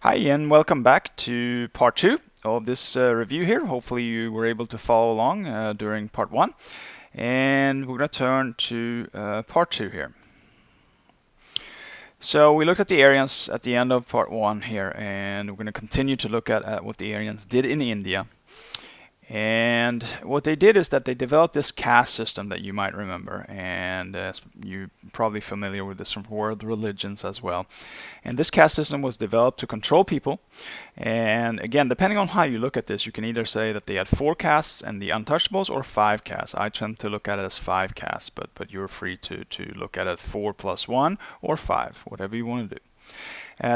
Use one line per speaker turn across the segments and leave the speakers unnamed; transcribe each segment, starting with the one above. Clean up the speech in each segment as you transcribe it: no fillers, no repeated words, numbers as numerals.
Hi, and welcome back to part two of this review here. Hopefully, you were able to follow along during part one. And we're going to turn to part two here. So, we looked at the Aryans at the end of part one here, and we're going to continue to look at what the Aryans did in India. And what they did is that they developed this caste system that you might remember, and you're probably familiar with this from world religions as well. And this caste system was developed to control people. And again, depending on how you look at this, you can either say that they had four castes and the untouchables, or five castes. I tend to look at it as five castes, but you're free to look at it 4+1 or five, whatever you want to do.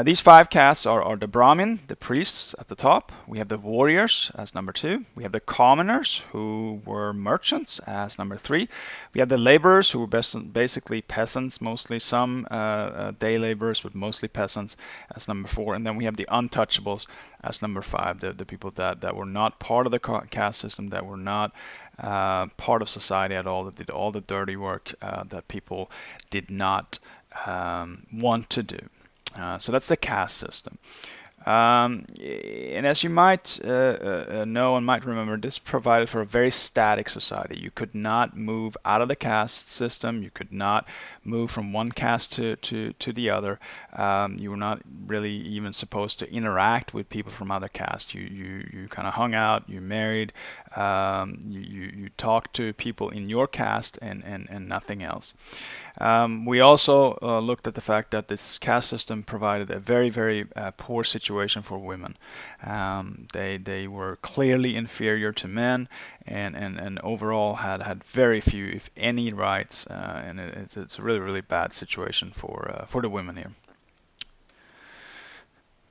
These five castes are the Brahmin, the priests at the top. We have the warriors as number two. We have the commoners, who were merchants, as number three. We have the laborers, who were basically peasants, mostly some day laborers, but mostly peasants, as number four. And then we have the untouchables as number five, the people that were not part of the caste system, that were not part of society at all, that did all the dirty work that people did not want to do. So that's the caste system. And as you might know and might remember, this provided for a very static society. You could not move out of the caste system. You could not move from one caste to the other. You were not really even supposed to interact with people from other castes. You kind of hung out, you married, you talked to people in your caste and nothing else. We also looked at the fact that this caste system provided a very, very poor situation for women. They were clearly inferior to men, and overall had very few, if any, rights. And it's a really, really bad situation for the women here.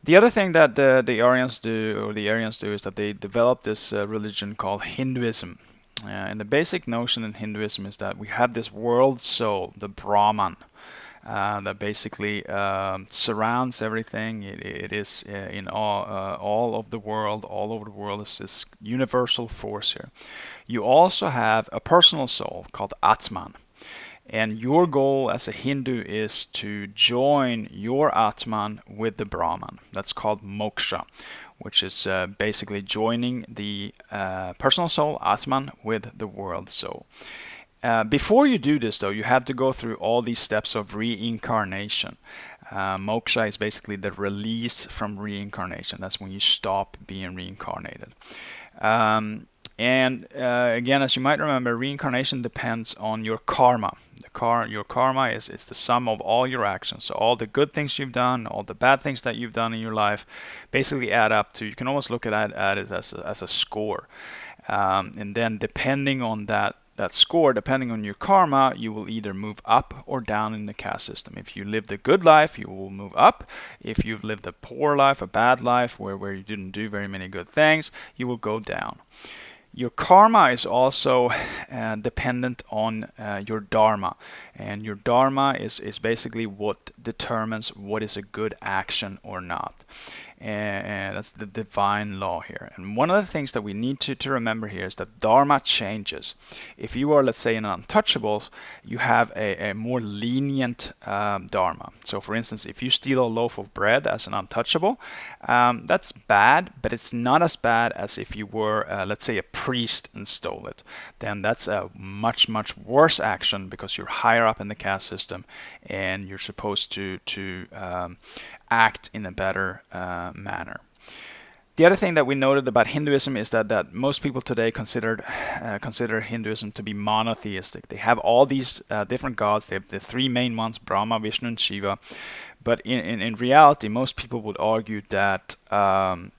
The other thing that the Aryans do is that they developed this religion called Hinduism. And the basic notion in Hinduism is that we have this world soul, the Brahman, that basically surrounds everything. It is in all of the world, all over the world. Is this universal force here. You also have a personal soul called Atman. And your goal as a Hindu is to join your Atman with the Brahman. That's called moksha, which is basically joining the personal soul, Atman, with the world soul. Before you do this, though, you have to go through all these steps of reincarnation. Moksha is basically the release from reincarnation. That's when you stop being reincarnated. And again, as you might remember, reincarnation depends on your karma. Your karma is the sum of all your actions. So all the good things you've done, all the bad things that you've done in your life, basically add up to. You can almost look at it as a score. And then depending on that score, depending on your karma, you will either move up or down in the caste system. If you lived a good life, you will move up. If you've lived a poor life, a bad life, where you didn't do very many good things, you will go down. Your karma is also dependent on your dharma, and your dharma is basically what determines what is a good action or not. And that's the divine law here. And one of the things that we need to remember here is that dharma changes. If you are, let's say, an untouchables, you have a more lenient dharma. So, for instance, if you steal a loaf of bread as an untouchable, that's bad, but it's not as bad as if you were, let's say, a priest and stole it. Then that's a much, much worse action because you're higher up in the caste system and you're supposed to act in a better manner. The other thing that we noted about Hinduism is that most people today consider Hinduism to be monotheistic. They have all these different gods. They have the three main ones, Brahma, Vishnu, and Shiva. But in reality, most people would argue that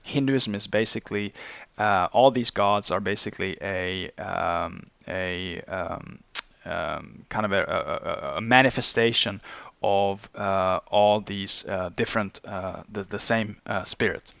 Hinduism is basically all these gods are basically a kind of a manifestation of all these different the same spirit.